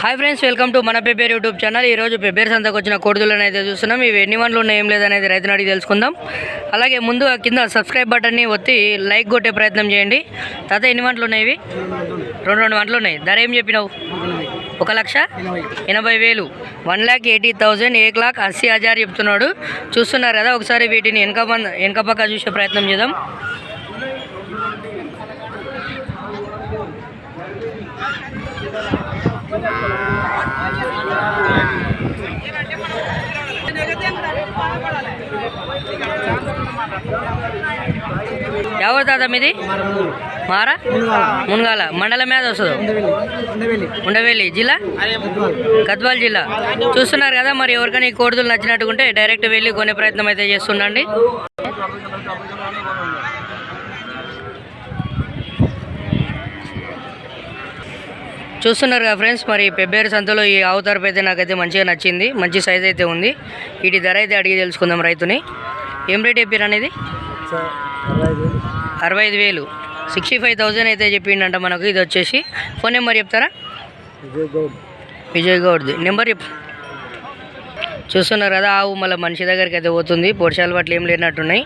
Hi friends, welcome to మన Pebbair YouTube channel. ఈరోజు పెబ్బేర్ సంతకు వచ్చిన కోడిదూలను అయితే చూస్తున్నాం. ఇవి ఎన్ని వంటలు ఉన్నాయి ఏం లేదనేది రైతుని అడిగి తెలుసుకుందాం. అలాగే ముందు కింద సబ్స్క్రైబ్ బటన్ని ఒత్తి లైక్ కొట్టే ప్రయత్నం చేయండి. తాత ఎన్ని వంటలు ఉన్నాయి? ఇవి రెండు వంటలు ఉన్నాయి. ధర ఏం చెప్పినావు? 1,80,000, 1,80,000, 1,80,000 చెప్తున్నాడు. చూస్తున్నారు కదా, ఒకసారి వీటిని వెనక పక్క చూసే ప్రయత్నం చేద్దాం. ఎవరు తాత మీది? మారా మున్గాల మండలం మీద వస్తుంది. ఉండవేలి జిల్లా, గద్వాల్ జిల్లా. చూస్తున్నారు కదా, మరి ఎవరికైనా ఈ కోడిదూలు నచ్చినట్టుకుంటే డైరెక్ట్ వెళ్ళి కొనే ప్రయత్నం అయితే చేస్తుండండి. చూస్తున్నారు కదా ఫ్రెండ్స్, మరి పెబ్బేరు సంతలో ఈ ఆవు తరపు అయితే నాకైతే మంచిగా నచ్చింది. మంచి సైజ్ అయితే ఉంది. వీటి ధర అయితే అడిగి తెలుసుకుందాం రైతుని. ఏం రేట్ చెప్పారు అనేది? 65,000, 65,000 అయితే చెప్పిండంట మనకు. ఇది వచ్చేసి ఫోన్ నెంబర్ చెప్తారా? విజయ్ గౌడ్ది నెంబర్ చెప్పు. చూస్తున్నారు కదా, ఆవు మళ్ళీ మనిషి దగ్గరికి అయితే పోతుంది. పొడిచాలు బట్లు ఏం లేనట్టున్నాయి.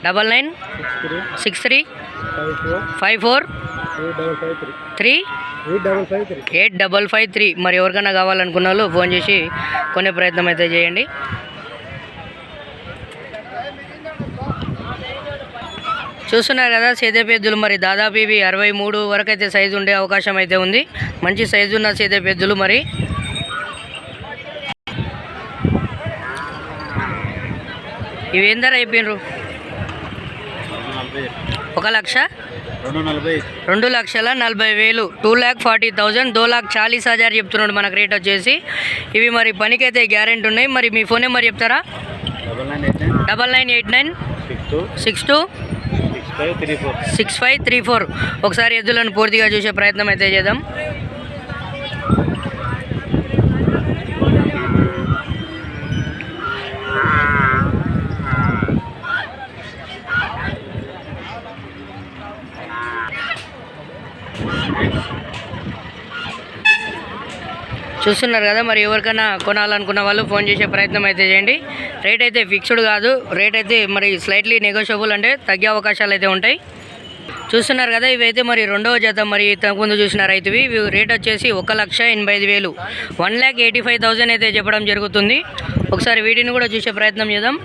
996354385553. మరి ఎవరికైనా కావాలనుకున్న వాళ్ళు ఫోన్ చేసి కొనే ప్రయత్నం అయితే చేయండి. చూస్తున్నారు కదా సేదెపెద్దులు, మరి దాదాపు ఇవి 63 వరకు అయితే సైజు ఉండే అవకాశం అయితే ఉంది. మంచి సైజు ఉన్న సేదెపెద్దులు. మరి ఇవి ఏం ధర అయిపోయినరు? 2,40,000, 2,40,000, 2,40,000 చెప్తున్నాడు మనకు రేట్ వచ్చేసి. ఇవి మరి పనికైతే గ్యారెంటీ ఉన్నాయి. మరి మీ ఫోన్ నెంబర్ చెప్తారా? 9989626534. ఒకసారి ఎద్దులను పూర్తిగా చూసే ప్రయత్నం అయితే చేద్దాం. చూస్తున్నారు కదా, మరి ఎవరికైనా కొనాలనుకున్న వాళ్ళు ఫోన్ చేసే ప్రయత్నం అయితే చేయండి. రేట్ అయితే ఫిక్స్డ్ కాదు. రేట్ అయితే మరి స్లైట్లీ నెగోషియబుల్, అంటే తగ్గే అవకాశాలు అయితే ఉంటాయి. చూస్తున్నారు కదా, ఇవైతే మరి రెండవ జత. మరి ముందు చూసిన రైతువి. ఇవి రేట్ వచ్చేసి 1,85,000, 1,85,000 అయితే చెప్పడం జరుగుతుంది. ఒకసారి వీటిని కూడా చూసే ప్రయత్నం చేద్దాం.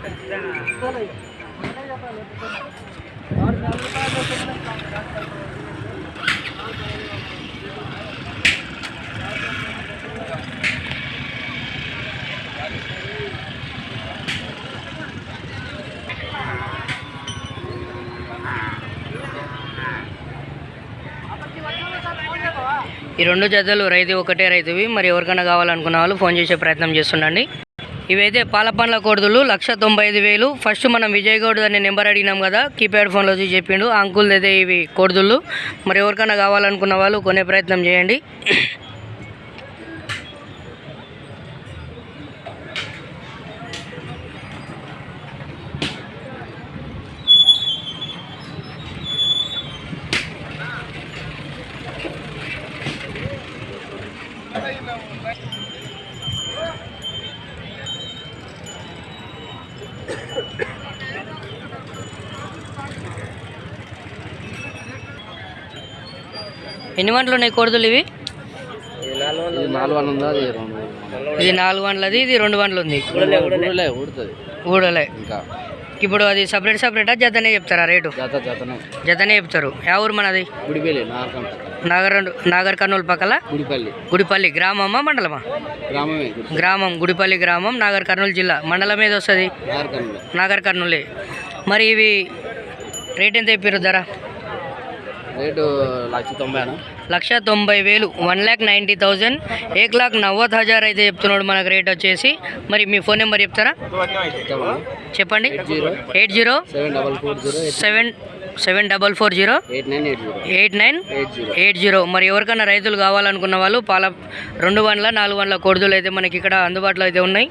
ఈ రెండు జతలు రైతు ఒకటే రైతువి. మరి ఎవరికైనా కావాలనుకున్న వాళ్ళు ఫోన్ చేసే ప్రయత్నం చేస్తుండండి. ఇవైతే పాల పండ్ల కోడిదూలు, 1,95,000. ఫస్ట్ మనం విజయ్ గౌడ్ అనే నెంబర్ అడిగినాం కదా, కీప్యాడ్ ఫోన్లో చూసి చెప్పిండు. అంకుల్ అయితే ఇవి కోడిదూలు. మరి ఎవరికైనా కావాలనుకున్న వాళ్ళు కొనే ప్రయత్నం చేయండి. ఎన్ని వంటలు ఉన్నాయి కోడిదూలు? ఇవి 4 వంటలు. ఇది 4 వంటలది, ఇది 2 వంటలు ఉంది. ఊడలే. ఇప్పుడు అది సపరేటా జతనే చెప్తారా రేటు? జతనే చెప్తారు. ఏ ఊరు మనది? నాగర్ కర్నూలు పక్కల గుడిపల్లి గ్రామమా మండలమా? గ్రామం, గుడిపల్లి గ్రామం, నాగర్ కర్నూలు జిల్లా. మండలం ఏది వస్తుంది? నాగర్ కర్నూలే. మరి ఇవి రేట్ ఎంత చెప్పారు? ధర రేటు 1,90,000, 1,90,000, 1,90,000 అయితే చెప్తున్నాడు మనకు రేట్ వచ్చేసి. మరి మీ ఫోన్ నెంబర్ చెప్తారా? చెప్పండి. 800744089880. మరి ఎవరికైనా రైతులు కావాలనుకున్న వాళ్ళు 2 వండ్ల 4 వండ్ల కోడిదూలు అయితే మనకి ఇక్కడ అందుబాటులో అయితే ఉన్నాయి.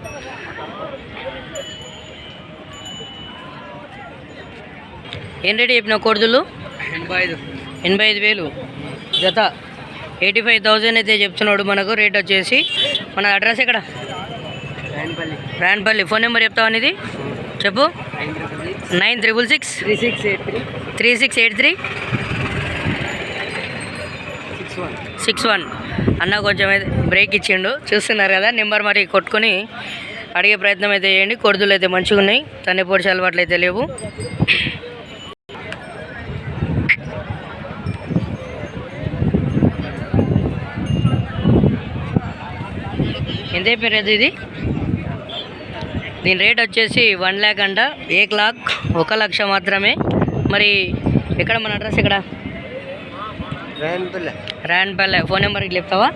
ఏం రేటు చెప్పిన కోడిదూలు? 85. 85,000 జత. 85,000 అయితే చెప్తున్నాడు మనకు. రేట్ వచ్చేసి మన అడ్రస్ ఎక్కడ? రాయనపల్లి. ఫోన్ నెంబర్ చెప్తావా అనేది చెప్పు. 9666368361. అన్న కొంచెం అయితే బ్రేక్ ఇచ్చిండు, చూస్తున్నారు కదా. నెంబర్ మరి కొట్టుకొని అడిగే ప్రయత్నం అయితే చేయండి. కొడుదులు అయితే మంచిగా ఉన్నాయి, తన్ని పొడిచి అలవాట్లు అయితే లేవు. ఎంత పేరు ఇది? దీని రేట్ వచ్చేసి 1 lakh అంట. 1,00,000 మాత్రమే. మరి ఎక్కడ మన అడ్రస్ ఎక్కడ? రాయనపల్లె. ఫోన్ నెంబర్ ఇట్లా చెప్తావా?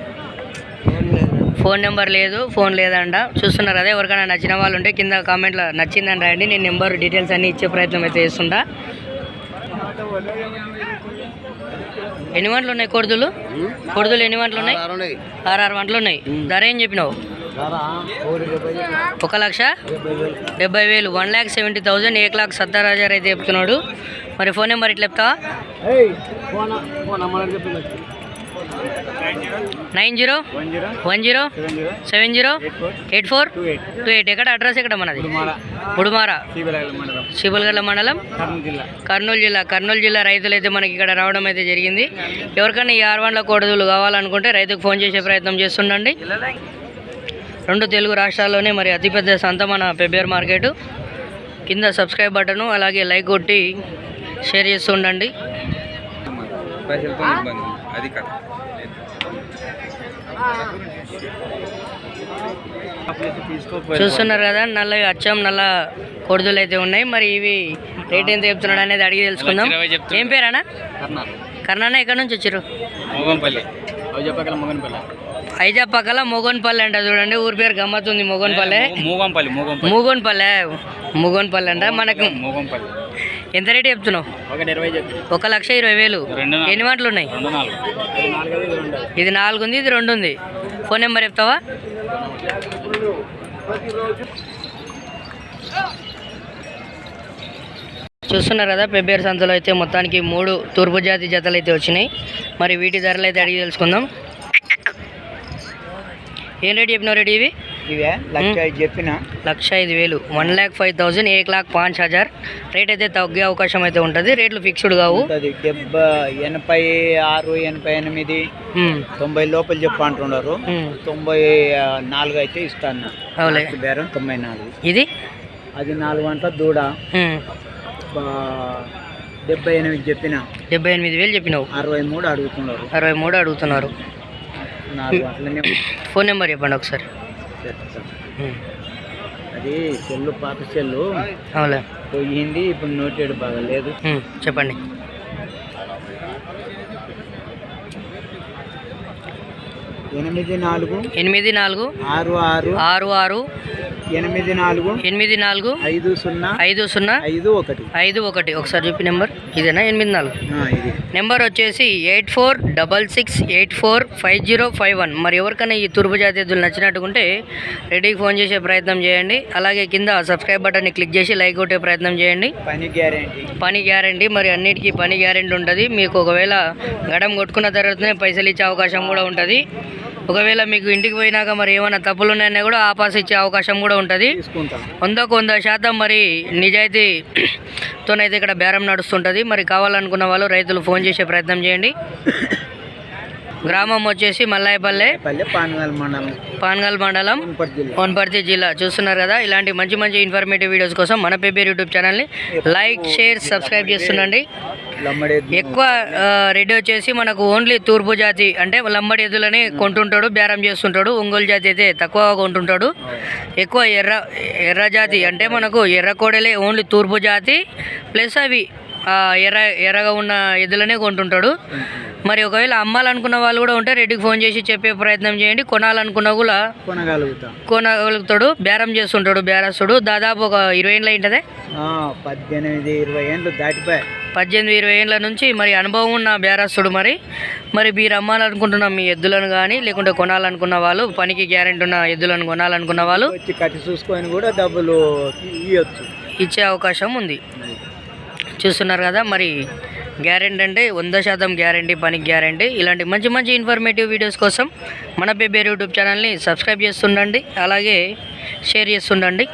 ఫోన్ నెంబర్ లేదు, ఫోన్ లేదంట. చూస్తున్నారు అదే. ఎవరికైనా నచ్చిన వాళ్ళు ఉంటే కింద కామెంట్లో నచ్చిందని రాయండి. నేను నెంబర్ డీటెయిల్స్ అన్నీ ఇచ్చే ప్రయత్నం అయితే చేస్తుంటా. ఎన్ని వంటలు ఉన్నాయి కొడుదులు? ఎన్ని వంటలు ఉన్నాయి? 6 వంటలు ఉన్నాయి. ధర ఏం చెప్పినావు? 1,70,000. 1,70,000. 1,70,000 అయితే చెప్తున్నాడు. మరి ఫోన్ నెంబర్ ఇట్లా చెప్తావా? 9010708428. ఎక్కడ అడ్రస్ ఎక్కడ మనది? ముడుమార, శిబులగడ్డ మండలం, కర్నూలు జిల్లా. రైతులు అయితే మనకి ఇక్కడ రావడం అయితే జరిగింది. ఎవరికైనా ఈ 6 వందల కోడదులు కావాలనుకుంటే రైతుకు ఫోన్ చేసే ప్రయత్నం చేస్తుండండి. 2 తెలుగు రాష్ట్రాల్లోనే మరి అతిపెద్ద సంత మన పెబ్బేరు మార్కెట్. కింద సబ్స్క్రైబ్ బటను అలాగే లైక్ కొట్టి షేర్ చేస్తూ ఉండండి. చూస్తున్నారు కదా, నల్ల కొడుదులు అయితే ఉన్నాయి. మరి ఇవి రేట్ ఎంత చెప్తున్నాడు అనేది అడిగి తెలుసుకుందాం. ఏం పేరానా? కర్ణానా. ఎక్కడి నుంచి వచ్చారు? ఐజాపక్కల మొగోన్పల్లి అంట. చూడండి ఊరి పేరు గమ్మత్తుంది. మొగోన్పల్లె అంట. మనకు ఎంత రేటు చెప్తున్నావు? 1,20,000. ఎన్ని వంటలు ఉన్నాయి? ఇది 4 ఉంది, ఇది 2 ఉంది. ఫోన్ నెంబర్ చెప్తావా? చూస్తున్నారు కదా, పెబ్బేరు సంతలో అయితే మొత్తానికి 3 తూర్పు జాతి జతలు అయితే వచ్చినాయి. మరి వీటి ధరలు అయితే అడిగి తెలుసుకుందాం. ఏం రేట్ చెప్పినావు? రేట్ ఇవి 1,05,000 చెప్పిన. 1,05,000. 1,05,000. 1,05,000. రేట్ అయితే తగ్గే అవకాశం అయితే ఉంటుంది. రేట్లు ఫిక్స్డ్ కావు. 86, 88, 90 లోపల చెప్ప అంటున్నారు. 94 అయితే ఇస్తాను. బేరం 94. ఇది అది 4 వంటల దూడ. 78 చెప్పిన. 78,000 చెప్పినావు. 63 అడుగుతున్నారు. ఫోన్ నెంబర్ చెప్పండి ఒకసారి. అది సెల్లు, పాత సెల్లు అవులే పోయింది. ఇప్పుడు నోటెడ్ బాగా లేదు. చెప్పండి. 84 66 66 84 50 51. ఒకసారి చెప్పి నెంబర్ ఇదేనా? 84. ఇది నెంబర్ వచ్చేసి 8466845051. మరి ఎవరికైనా ఈ తూర్పు జాతి ఎద్దులు నచ్చినట్టుకుంటే రెడీకి ఫోన్ చేసే ప్రయత్నం చేయండి. అలాగే కింద సబ్స్క్రైబ్ బటన్ని క్లిక్ చేసి లైక్ కొట్టే ప్రయత్నం చేయండి. పని గ్యారంటీ. మరి అన్నిటికీ పని గ్యారంటీ ఉంటుంది. మీకు ఒకవేళ గడం కొట్టుకున్న తర్వాతనే పైసలు ఇచ్చే అవకాశం కూడా ఉంటుంది. ఒకవేళ మీకు ఇంటికి పోయినాక మరి ఏమైనా తప్పులు ఉన్నాయన్నా కూడా ఆపాస్ ఇచ్చే అవకాశం కూడా ఉంటుంది. 100% మరి నిజాయితీతోనైతే ఇక్కడ బేరం నడుస్తుంటుంది. మరి కావాలనుకున్న వాళ్ళు రైతులు ఫోన్ చేసే ప్రయత్నం చేయండి. గ్రామం వచ్చేసి మల్లాయపల్లె, పాన్గల్ మండలం, వనపర్తి జిల్లా. చూస్తున్నారు కదా, ఇలాంటి మంచి ఇన్ఫర్మేటివ్ వీడియోస్ కోసం మన పెబ్బేరు యూట్యూబ్ ఛానల్ని లైక్, షేర్, సబ్స్క్రైబ్ చేస్తుండండి. ఎక్కువ రెడీ వచ్చేసి మనకు ఓన్లీ తూర్పు జాతి అంటే లంబడి ఎద్దులని కొంటుంటాడు, బేరం చేస్తుంటాడు. ఒంగోలు జాతి అయితే తక్కువగా కొంటుంటాడు. ఎక్కువ ఎర్ర జాతి అంటే మనకు ఎర్ర కోడలే ఓన్లీ తూర్పు జాతి. ప్లస్ అవి ఎర్రగా ఉన్న ఎద్దులనే కొంటుంటాడు. మరి ఒకవేళ అమ్మాలనుకున్న వాళ్ళు కూడా ఉంటే రెడ్డికి ఫోన్ చేసి చెప్పే ప్రయత్నం చేయండి. కొనాలనుకున్నా కూడా కొనగలుగుతాడు. బేరం చేస్తుంటాడు బేరస్తుడు. దాదాపు ఒక 20 ఏళ్ళు అయింటదే. 18-20 ఏళ్ళు దాటిపోయి 18-20 ఏళ్ళ నుంచి మరి అనుభవం ఉన్న బేరస్తుడు. మరి మీరు అమ్మాలనుకుంటున్న మీ ఎద్దులను కానీ లేకుంటే కొనాలనుకున్న వాళ్ళు, పనికి గ్యారెంటీ ఉన్న ఎద్దులను కొనాలనుకున్న వాళ్ళు కట్టి చూసుకొని కూడా డబ్బులు ఇచ్చే అవకాశం ఉంది. చూస్తున్నారు కదా, మరి గ్యారెంటీ అంటే 100% గ్యారెంటీ, పనికి గ్యారెంటీ. ఇలాంటి మంచి మంచి ఇన్ఫర్మేటివ్ వీడియోస్ కోసం మన బేబేర్ యూట్యూబ్ ఛానల్ని సబ్స్క్రైబ్ చేస్తుండండి, అలాగే షేర్ చేస్తుండండి.